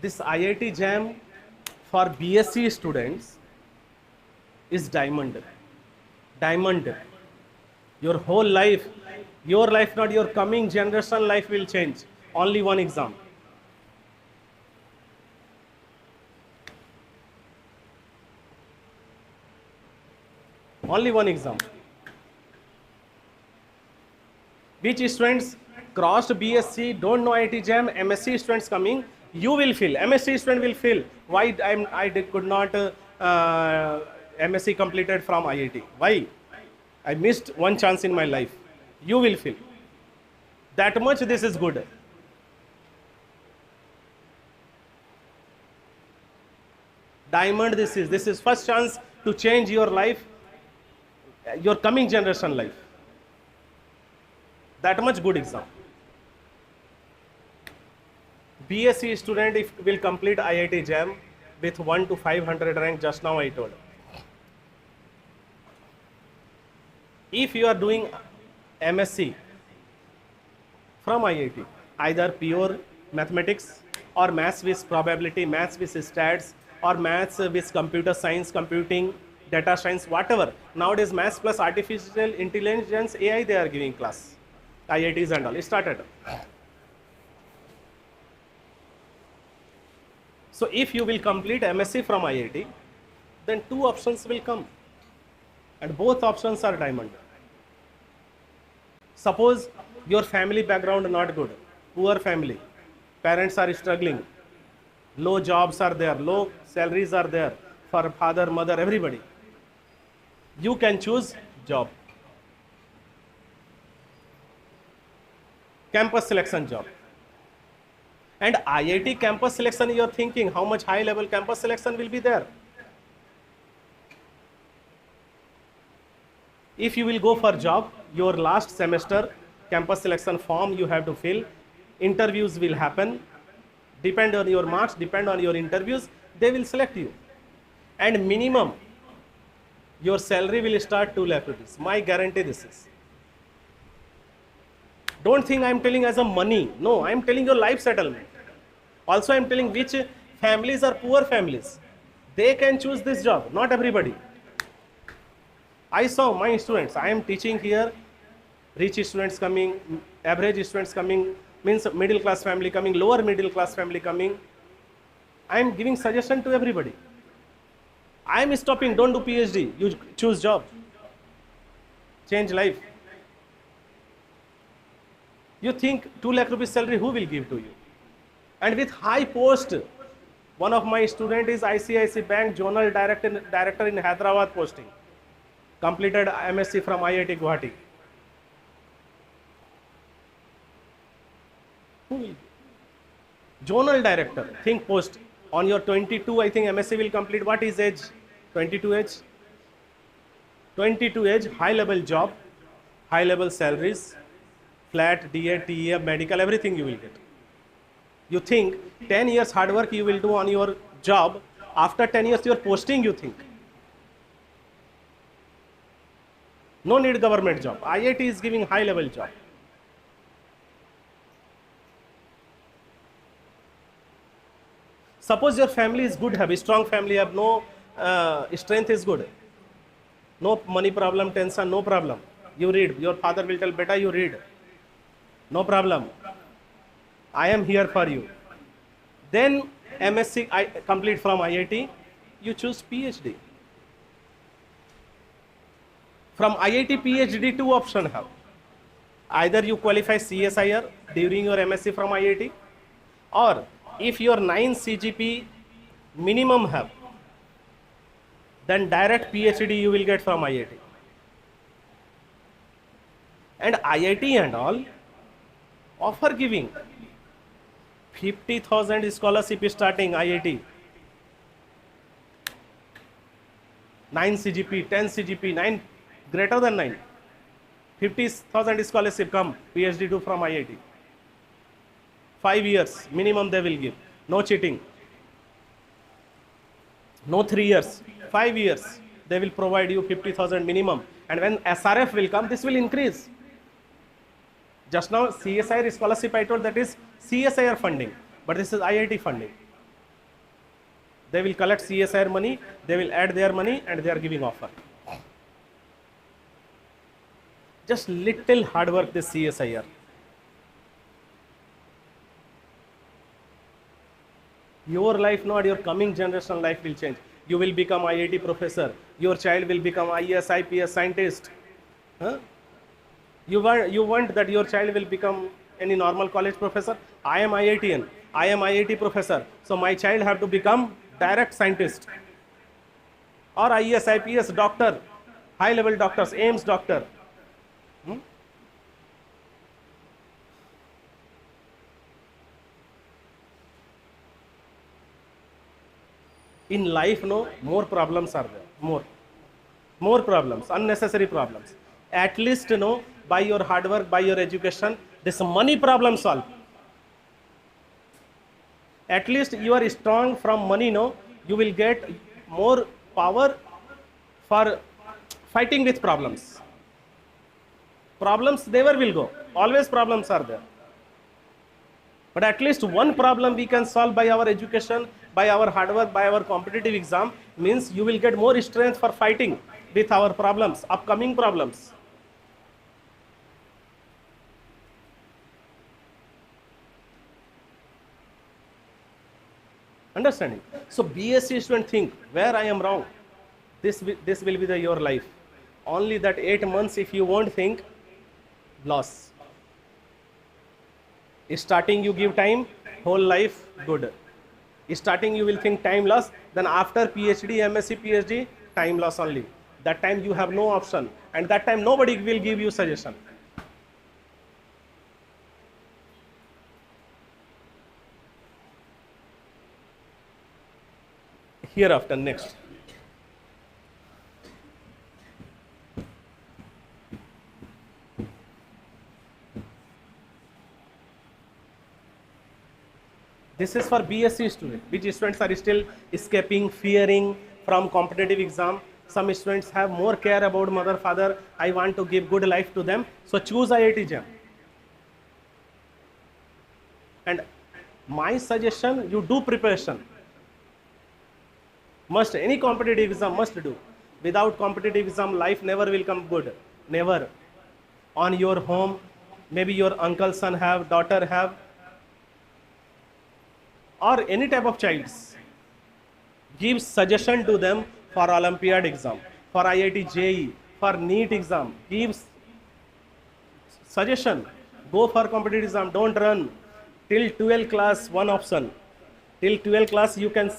This IIT JAM for BSc students is diamond. Diamond. Your whole life, your life, not your coming generation life will change. Only one exam. Only one exam. Which students crossed BSc, don't know IIT JAM, MSc students coming, you will feel, MSc student will feel, why could not MSc completed from IIT. Why? I missed one chance in my life. You will feel. That much this is good. Diamond this is. This is first chance to change your life, your coming generation life. That much good exam. BSc student if will complete IIT JAM with 1 to 500 rank, just now I told. If you are doing MSc from IIT, either pure mathematics or maths with probability, maths with stats, or maths with computer science, computing, data science, whatever. Nowadays maths plus artificial intelligence, AI, they are giving class. IITs and all, it started. So if you will complete MSc from IIT, then two options will come. And both options are diamond. Suppose your family background not good, poor family, parents are struggling, low jobs are there, low salaries are there for father, mother, everybody. You can choose job. Campus selection job. And IIT campus selection, you are thinking how much high level campus selection will be there. If you will go for job, your last semester campus selection form you have to fill, interviews will happen, depend on your marks, depend on your interviews, they will select you. And minimum, your salary will start 2 lakh rupees. My guarantee this is. Don't think I am telling as a money. No, I am telling your life settlement. Also I am telling which families are poor families. They can choose this job, not everybody. I saw my students, I am teaching here, rich students coming, average students coming, means middle class family coming, lower middle class family coming. I am giving suggestion to everybody. I am stopping, don't do PhD, you choose job. Change life. You think 2 lakh rupees salary, who will give to you? And with high post, one of my student is ICICI Bank Zonal Director in Hyderabad posting. Completed MSc from IIT Guwahati. Who will? Zonal Director, think post. On your 22, I think MSc will complete. What is age? 22 age? 22 age, high level job, high level salaries, flat, DA, TEF, medical, everything you will get. You think 10 years hard work you will do on your job, after 10 years your posting you think. No need government job. IIT is giving high level job. Suppose your family is good, have a strong family, have no strength is good. No money problem, tension, no problem. You read. Your father will tell, beta, you read. No problem. I am here for you. Then MSc complete from IIT, you choose PhD. From IIT PhD, two options have. Either you qualify CSIR during your MSc from IIT, or if your 9 CGP minimum have, then direct PhD you will get from IIT. And IIT and all offer giving 50,000 scholarship starting IIT. 9 CGP, 10 CGP, 9 greater than 9. 50,000 scholarship come, PhD do from IIT. 5 years minimum they will give. No cheating. No 3 years. 5 years they will provide you 50,000 minimum. And when SRF will come, this will increase. Just now CSIR scholarship I told, that is CSIR funding, but this is IIT funding. They will collect CSIR money, they will add their money, and they are giving offer. Just little hard work this CSIR. Your life, not your coming generation life will change. You will become IIT professor. Your child will become IAS, IPS scientist. Huh? You want that your child will become any normal college professor? I am IITian. I am IIT professor. So my child have to become direct scientist. Or IAS, IPS doctor. High level doctors, AIMS doctor. In life, no, more problems are there. More problems, unnecessary problems. At least, no, by your hard work, by your education, this money problem solved. At least you are strong from money, no, you will get more power for fighting with problems. Problems never will go. Always problems are there. But at least one problem we can solve by our education, by our hard work, by our competitive exam, means you will get more strength for fighting with our problems, upcoming problems. Understanding? So BSc student think, where I am wrong, this will be your life. Only that 8 months if you won't think, loss. Starting you give time, whole life good. Starting you will think time loss, then after PhD, MSc, PhD, time loss only. That time you have no option, and that time nobody will give you suggestion. Hereafter, next. This is for BSc students, which students are still escaping, fearing from competitive exam. Some students have more care about mother, father. I want to give good life to them. So choose IIT JAM. And my suggestion, you do preparation. Must, any competitive exam must do. Without competitive exam, life never will come good. Never. On your home, maybe your uncle, son have, daughter have, or any type of childs, give suggestion to them for Olympiad exam, for IIT JEE, for NEET exam, gives suggestion. Go for competitive exam, don't run. Till 12th class, one option. Till 12th class, you can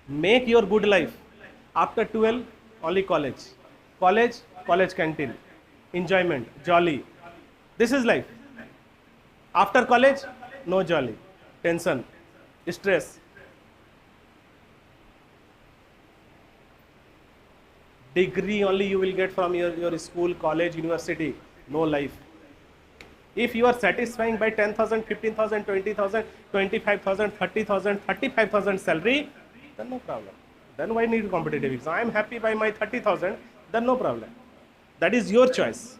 make your good life. After 12, only college. College canteen. Enjoyment, jolly. This is life. After college, no jolly. Tension. Stress. Degree only you will get from your school, college, university. No life. If you are satisfying by 10,000, 15,000, 20,000, 25,000, 30,000, 35,000 salary, then no problem. Then why need competitive exam? I am happy by my 30,000, then no problem. That is your choice.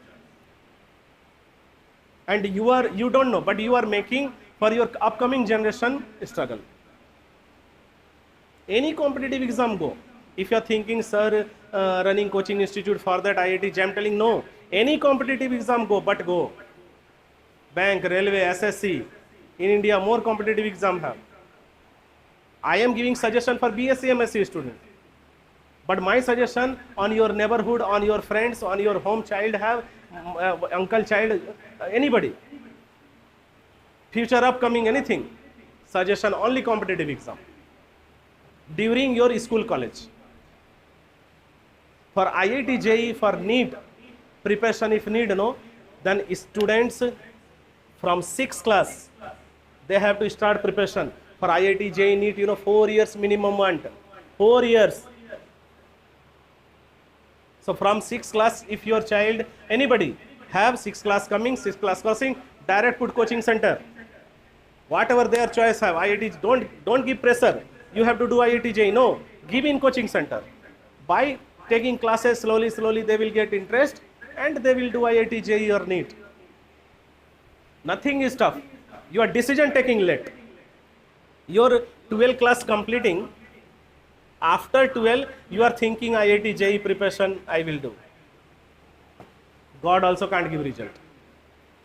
And you don't know, but you are making for your upcoming generation struggle. Any competitive exam go. If you are thinking, sir, running coaching institute for that IIT JAM, telling no. Any competitive exam go, but go. Bank, railway, SSC. In India, more competitive exam have. I am giving suggestion for BSc, MSc student. But my suggestion on your neighborhood, on your friends, on your home child have, uncle, child, anybody. Future upcoming, anything. Suggestion only competitive exam. During your school, college. For IIT JEE, for NEET, preparation if need, no, then students from 6th class, they have to start preparation. For IIT JEE NEET, 4 years minimum want. 4 years. So from 6th class, if your child, anybody, have 6th class coming, 6th class crossing, direct put coaching center. Whatever their choice have, IIT, don't give pressure. You have to do IIT JEE. No, give in coaching center. By taking classes slowly, they will get interest and they will do IIT JEE or NEET. Nothing is tough. Your decision taking late. Your 12th class completing, After 12, you are thinking IIT JEE preparation I will do. God also can't give result.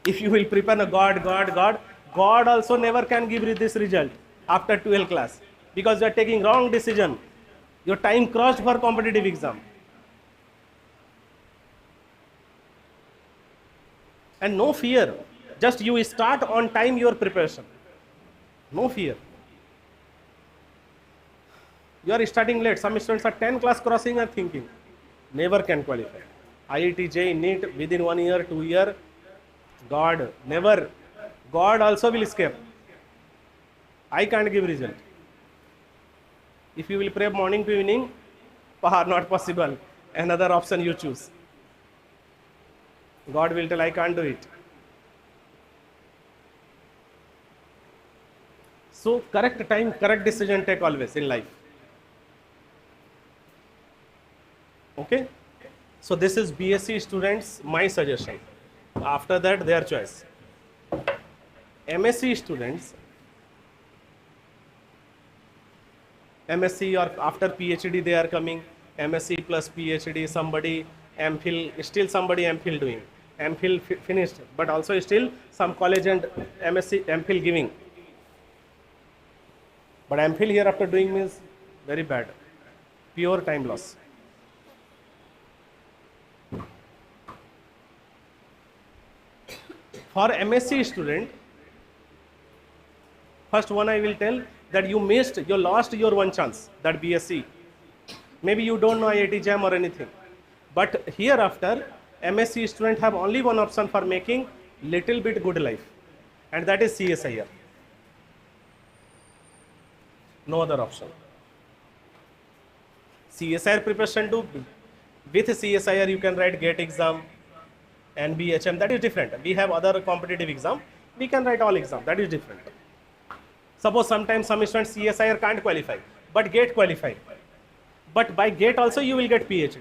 If you will prepare a God also never can give you this result after 12 class, because you are taking wrong decision. Your time crossed for competitive exam. And no fear, just you start on time your preparation. No fear. You are starting late. Some students are 10 class crossing and thinking, never can qualify. IIT JEE NEET within 1 year, 2 year, God, never. God also will escape. I can't give result. If you will pray morning to evening, not possible. Another option you choose. God will tell, I can't do it. So correct time, correct decision take always in life. Okay? So this is BSc students, my suggestion. After that, their choice. MSc students, MSc or after PhD they are coming, MSc plus PhD, somebody MPhil, still somebody MPhil doing. MPhil finished, but also still some college and MSc MPhil giving. But MPhil here after doing means very bad, pure time loss. For MSc student, first one I will tell that you lost your one chance, that BSc. Maybe you don't know IIT JAM or anything. But hereafter, MSc student have only one option for making little bit good life, and that is CSIR. No other option. CSIR preparation too. With CSIR you can write GATE exam, NBHM, that is different. We have other competitive exam, we can write all exam, that is different. Suppose sometimes some students CSIR can't qualify, but GATE qualify. But by GATE also you will get PhD.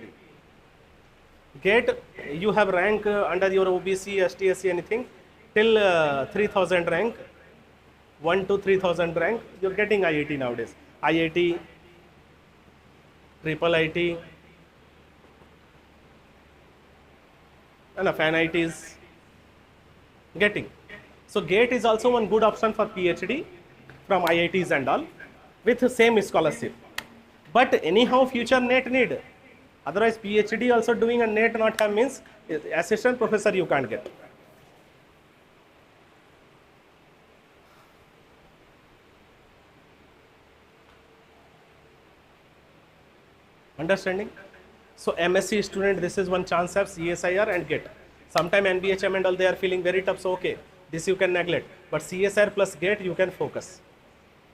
GATE, you have rank under your OBC, ST, SC, anything, till 3000 rank, 1 to 3000 rank, you're getting IIT nowadays. IIT, triple IT, enough NITs, getting. So GATE is also one good option for PhD from IITs and all, with the same scholarship. But anyhow future NET need. Otherwise PhD also doing and NET not have means assistant professor you can't get. Understanding? So MSc student, this is one chance have CSIR and GATE. Sometime NBHM and all they are feeling very tough, so okay, this you can neglect. But CSIR plus GATE you can focus.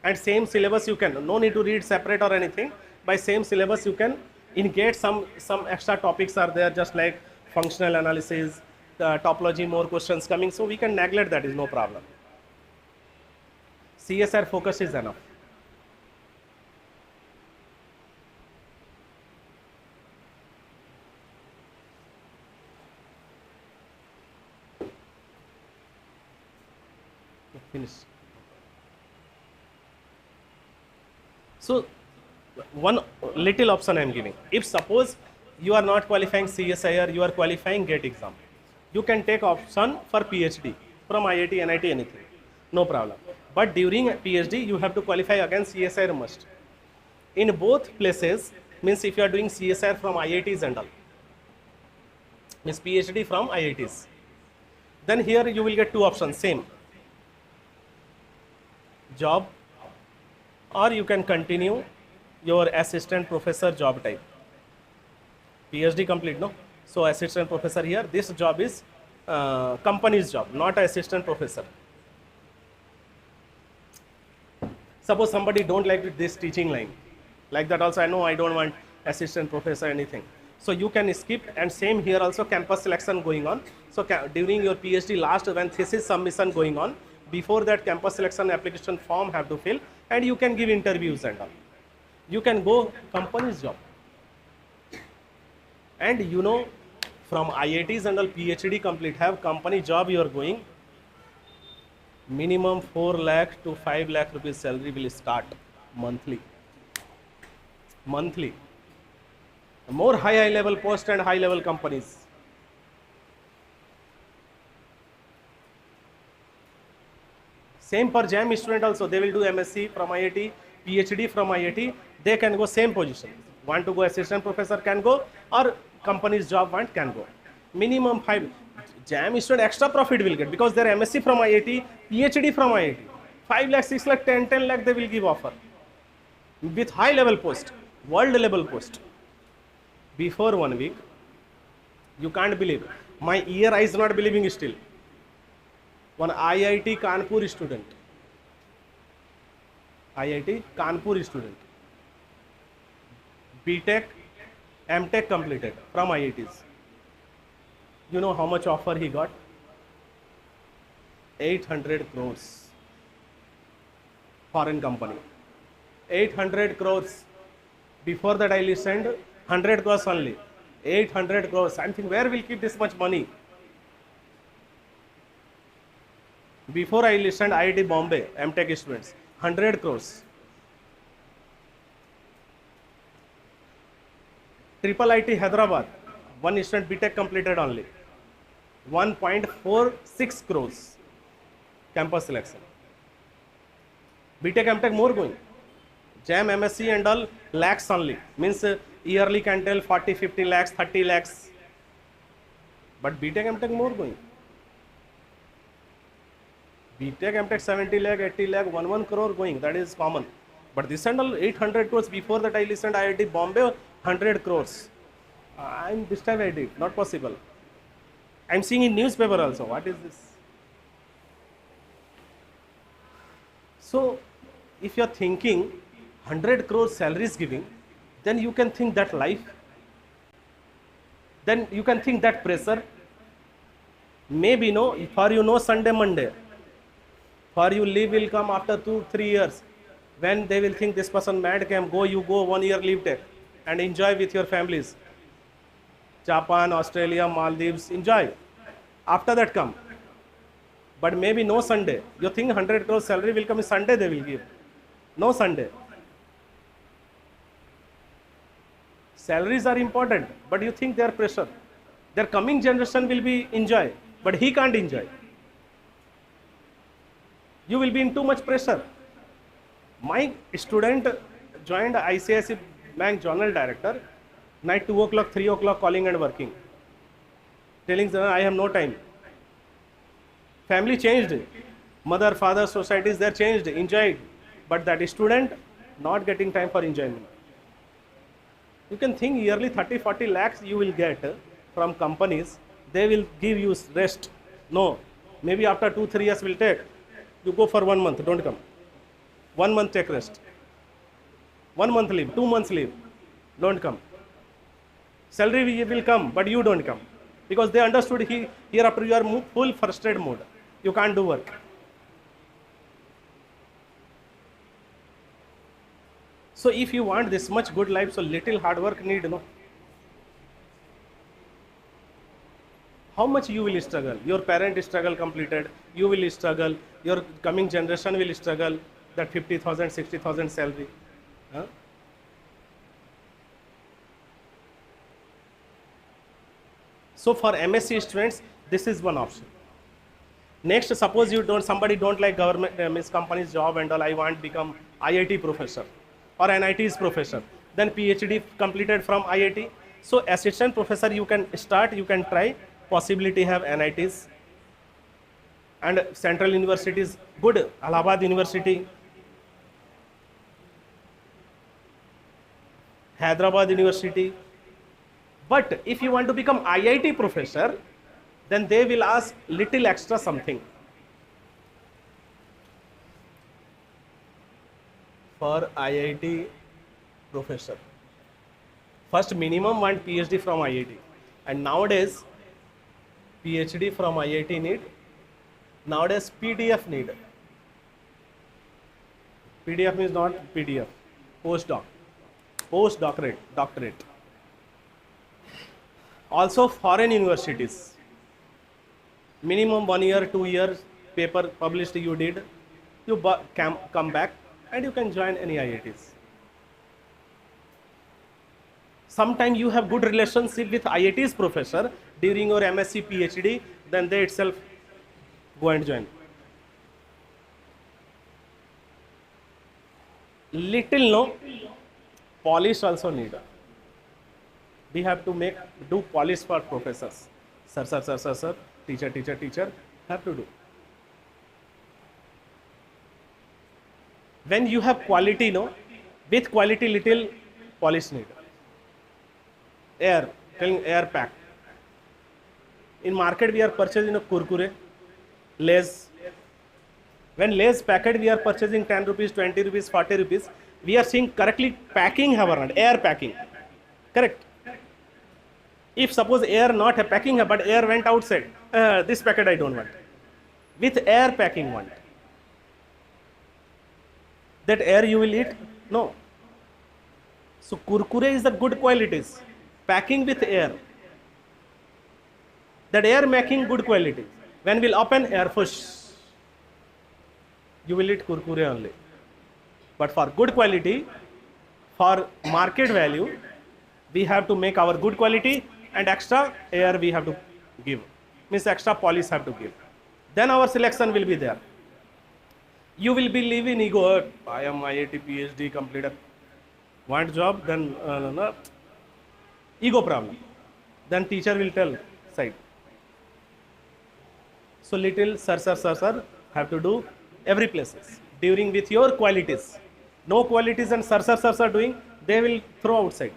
And same syllabus you can, no need to read separate or anything. By same syllabus you can, in GATE some extra topics are there, just like functional analysis, topology, more questions coming, so we can neglect that, is no problem. CSIR focus is enough. Finish. So one little option I am giving. If suppose you are not qualifying CSIR, you are qualifying GATE exam, you can take option for PhD from IIT, NIT, anything, no problem. But during PhD you have to qualify again CSIR must. In both places, means if you are doing CSIR from IITs and all, means PhD from IITs, then here you will get two options, same job, or you can continue your assistant professor job type. PhD complete, no? So assistant professor here, this job is company's job, not assistant professor. Suppose somebody don't like this teaching line, like that also I know I don't want assistant professor anything. So you can skip, and same here also campus selection going on. So during your PhD last when thesis submission going on, before that campus selection application form have to fill, and you can give interviews and all. You can go company's job. And you know, from IITs and all PhD complete have company job you are going, minimum 4 lakh to 5 lakh rupees salary will start monthly. monthly. More high level post and high level companies. Same for JAM student also, they will do MSc from IIT, PhD from IIT, they can go same position. Want to go assistant professor can go, or company's job want can go. Minimum 5, JAM student extra profit will get because their MSc from IIT, PhD from IIT. 5 lakh, 6 lakh, 10 lakh they will give offer. With high level post, world level post. Before 1 week, you can't believe. My ear eyes not believing still. One IIT Kanpur student, IIT Kanpur student, BTech, MTech completed from IITs. You know how much offer he got? 800 crores. Foreign company. 800 crores. Before that I listened, 100 crores only. 800 crores. I'm thinking, where will keep this much money? Before I listened, IIT Bombay, MTech students, 100 crores. Triple IT Hyderabad, one student BTech completed only. 1.46 crores campus selection. BTech MTech more going. JAM MSc and all lakhs only. Means yearly can tell 40, 50 lakhs, 30 lakhs. But BTech MTech more going. BTech MTech 70 lakh, 80 lakh, 1 crore going, that is common. But this and all 800 crores, before that I listened IIT Bombay 100 crores. This time I did, not possible. I'm seeing in newspaper also, what is this? So, if you're thinking 100 crores salary is giving, then you can think that life, then you can think that pressure. Maybe no, for you no Sunday, Monday. For you leave will come after 2-3 years, when they will think this person mad came, go, you go 1 year leave take and enjoy with your families. Japan, Australia, Maldives, enjoy. After that come. But maybe no Sunday. You think 100 crores salary will come in Sunday they will give. No Sunday. Salaries are important, but you think they are pressure. Their coming generation will be enjoy, but he can't enjoy. You will be in too much pressure. My student joined ICICI Bank Journal Director, night 2 o'clock, 3 o'clock calling and working. Telling them, I have no time. Family changed. Mother, father, societies, they are changed, enjoyed. But that student not getting time for enjoyment. You can think yearly 30-40 lakhs you will get from companies. They will give you rest. No, maybe after 2-3 years will take. You go for 1 month, don't come. 1 month take rest. 1 month leave, 2 months leave, don't come. Salary will come, but you don't come. Because they understood here after you are full frustrated mode. You can't do work. So if you want this much good life, so little hard work need, no? How much you will struggle? Your parent struggle completed, you will struggle, your coming generation will struggle, that 50,000, 60,000 salary. Huh? So for MSc students, this is one option. Next, suppose you somebody don't like government, means company's job and all, I want to become IIT professor or NIT's professor. Then PhD completed from IIT. So assistant professor you can start, you can try. Possibility have NITs and central universities, good, Allahabad University, Hyderabad University. But if you want to become IIT professor, then they will ask little extra something. For IIT professor, first minimum want PhD from IIT, and nowadays PhD from IIT need, nowadays PDF need. PDF is not PDF, postdoctorate, doctorate. Also foreign universities, minimum 1 year, 2 years, paper published you did, you come back and you can join any IITs. Sometimes you have good relationship with IIT's professor during your MSc PhD, then they itself go and join. Little no, polish also need. We have to do polish for professors. Sir, teacher, have to do. When you have quality, no, with quality little polish need. Air, telling air pack. In market we are purchasing a Kurkure, Lay's. When Lay's packet we are purchasing 10 rupees, 20 rupees, 40 rupees, we are seeing correctly packing have around, air packing. Correct. If suppose air not a packing but air went outside, this packet I don't want. With air packing want. That air you will eat? No. So Kurkure is the good qualities. Packing with air. That air making good quality. When we'll open air push, you will eat Kurkure only. But for good quality, for market value, we have to make our good quality and extra air we have to give. Means extra polish have to give. Then our selection will be there. You will be living ego. I am IIT PhD completed. Want job? Then ego problem. Then teacher will tell side. So little sir have to do every places during with your qualities. No qualities and sir doing, they will throw outside.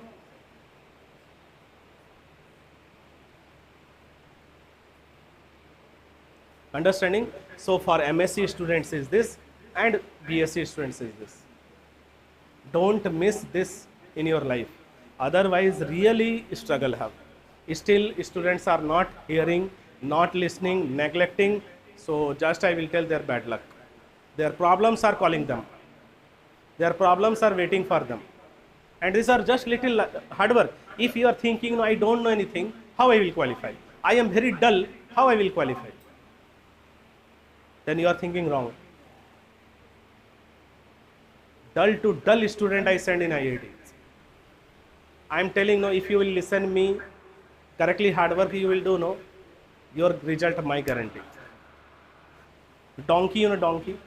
Understanding? So for MSc students is this and BSc students is this. Don't miss this in your life. Otherwise really struggle have. Still students are not hearing, not listening, neglecting. So just I will tell their bad luck. Their problems are calling them. Their problems are waiting for them. And these are just little hard work. If you are thinking, no, I don't know anything, how I will qualify? I am very dull, how I will qualify? Then you are thinking wrong. Dull to dull student I send in IIT. I am telling, no, if you will listen me, correctly hard work you will do, no, your result my guarantee. Donkey, you know donkey?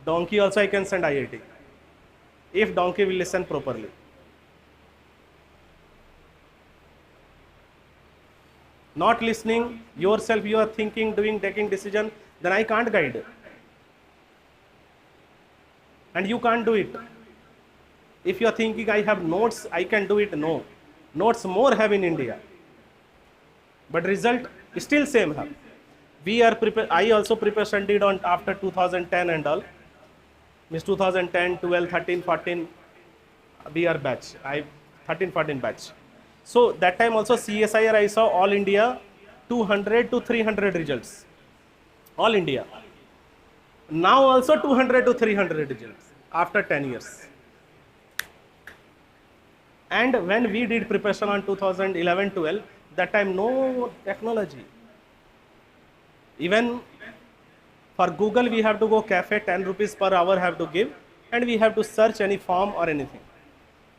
Donkey also I can send IIT. If donkey will listen properly. Not listening, yourself you are thinking, doing, taking decision, then I can't guide. And you can't do it. If you are thinking I have notes, I can do it, no. Notes more have in India. But result still same have. We are prepared, I also prepared studied on after 2010 and all. Means 2010, 12, 13, 14, we are batch. 13, 14 batch. So that time also CSIR I saw all India 200 to 300 results. All India. Now also 200 to 300 results after 10 years. And when we did preparation on 2011-12, that time no technology. Even for Google we have to go cafe, 10 rupees per hour have to give, and we have to search any form or anything.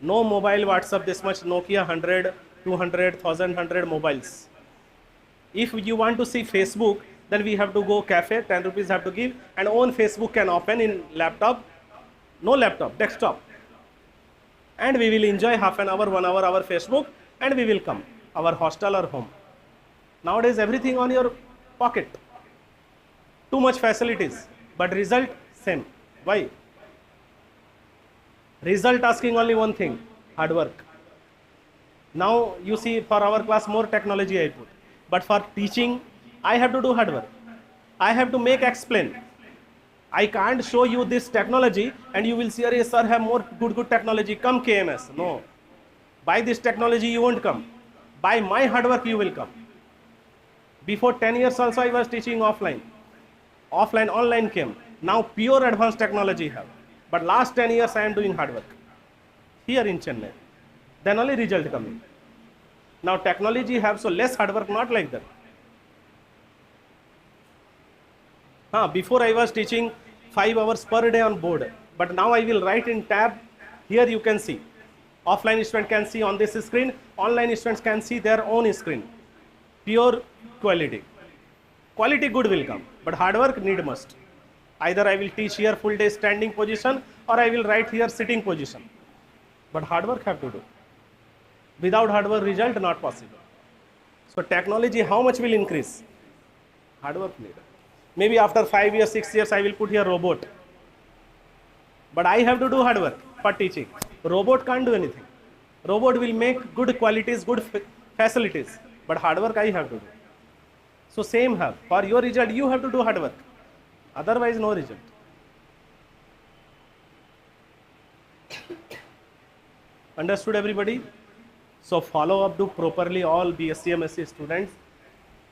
No mobile WhatsApp this much, Nokia 100, 200, 1,100 mobiles. If you want to see Facebook, then we have to go cafe, 10 rupees have to give, and own Facebook can open in laptop, no laptop, desktop. And we will enjoy half an hour, 1 hour our Facebook, and we will come, our hostel or home. Nowadays everything on your pocket. Too much facilities, but result same. Why? Result asking only one thing, hard work. Now you see for our class more technology I put, but for teaching I have to do hard work. I have to make explain. I can't show you this technology and you will see, "Arey sir have more good technology, come KMS." No. By this technology you won't come. By my hard work you will come. Before 10 years also I was teaching offline. Offline, online came. Now pure advanced technology have. But last 10 years I am doing hard work. Here in Chennai. Then only result coming. Now technology have so less hard work, not like that. Before I was teaching 5 hours per day on board. But now I will write in tab. Here you can see. Offline student can see on this screen Online students can see their own screen. Pure quality. Quality good will come, but hard work need must. Either I will teach here full day standing position or I will write here sitting position. But hard work have to do. Without hard work, result not possible. So technology, how much will increase? Hard work needed. Maybe after 5 years, 6 years, I will put here robot. But I have to do hard work for teaching. Robot can't do anything. Robot will make good qualities, good facilities. But hard work I have to do. So same have. For your result, you have to do hard work. Otherwise, no result. Understood everybody? So follow up, do properly all BSc MSc students,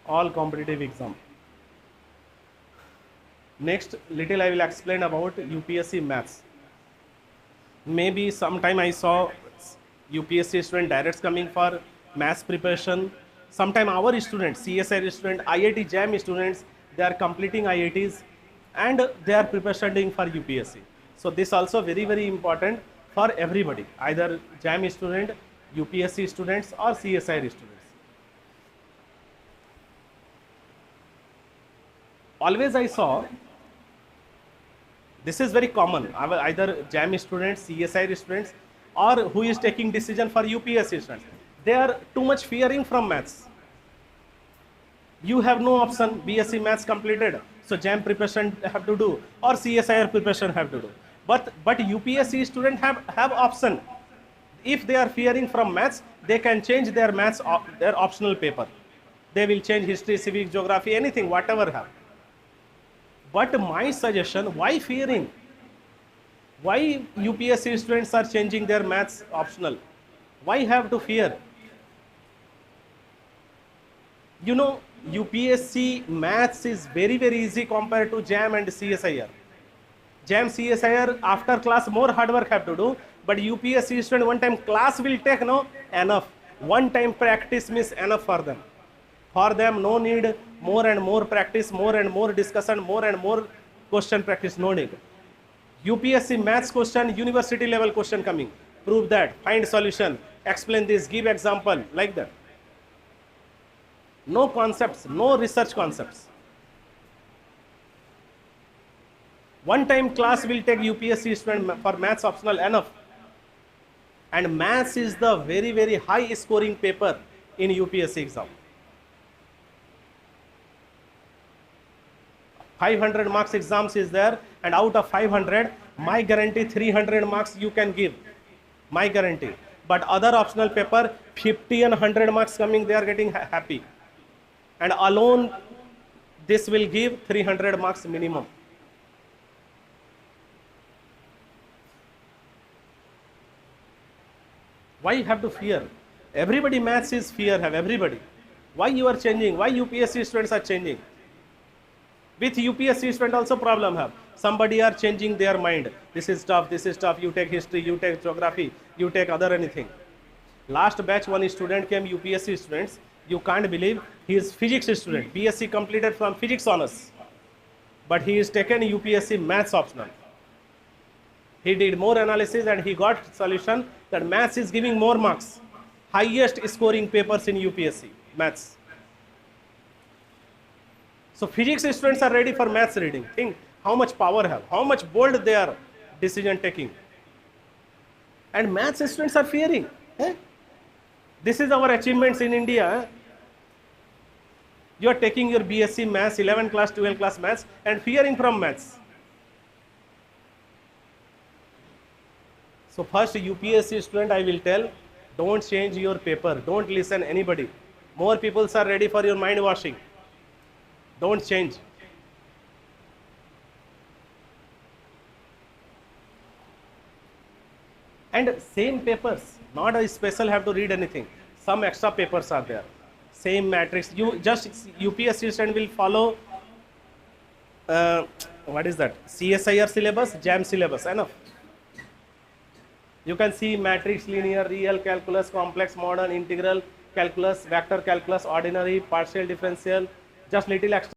all competitive exam. Next, little I will explain about UPSC maths. Maybe sometime I saw UPSC student directs coming for maths preparation. Sometime our students, CSIR student, IIT JAM students, they are completing IITs and they are preparing for UPSC. So this also very, very important for everybody, either JAM student, UPSC students or CSIR students. Always I saw, this is very common, either JAM students, CSIR students, or who is taking decision for UPSC students. They are too much fearing from maths. You have no option, BSc maths completed, so JAM preparation have to do, or CSIR preparation have to do. But UPSC student have option. If they are fearing from maths, they can change their maths, their optional paper. They will change history, civics, geography, anything, whatever have. But my suggestion, why fearing? Why UPSC students are changing their maths optional? Why have to fear? You know, UPSC maths is very, very easy compared to JAM and CSIR. JAM, CSIR, after class more hard work have to do, but UPSC student one time class will take, no, enough. One time practice means enough for them. For them, no need more and more practice, more and more discussion, more and more question practice, no need. UPSC maths question, university level question coming. Prove that, find solution, explain this, give example, like that. No concepts, no research concepts. One time class will take UPSC student for maths optional enough. And maths is the very, very high scoring paper in UPSC exam. 500 marks exams is there, and out of 500, my guarantee 300 marks you can give. My guarantee. But other optional paper, 50 and 100 marks coming, they are getting happy. And alone, this will give 300 marks minimum. Why you have to fear? Everybody maths is fear, have everybody. Why you are changing? Why UPSC students are changing? With UPSC student also problem have. Somebody are changing their mind. This is tough, you take history, you take geography, you take other anything. Last batch one student came, UPSC students, you can't believe, he is physics student, BSc completed from physics honors. But he is taken UPSC maths optional. He did more analysis and he got solution that maths is giving more marks. Highest scoring papers in UPSC, maths. So physics students are ready for maths reading. Think how much power have, how much bold they are decision taking. And maths students are fearing. This is our achievements in India. You are taking your BSc maths, 11 class, 12 class maths and fearing from maths. So first UPSC student I will tell, don't change your paper, don't listen anybody. More people are ready for your mind washing. Don't change. And same papers, not a special have to read anything. Some extra papers are there. Same matrix. You just UPSC student will follow what is that? CSIR syllabus, JAM syllabus, enough. You can see matrix, linear, real, calculus, complex, modern, integral, calculus, vector calculus, ordinary, partial differential, just little extra.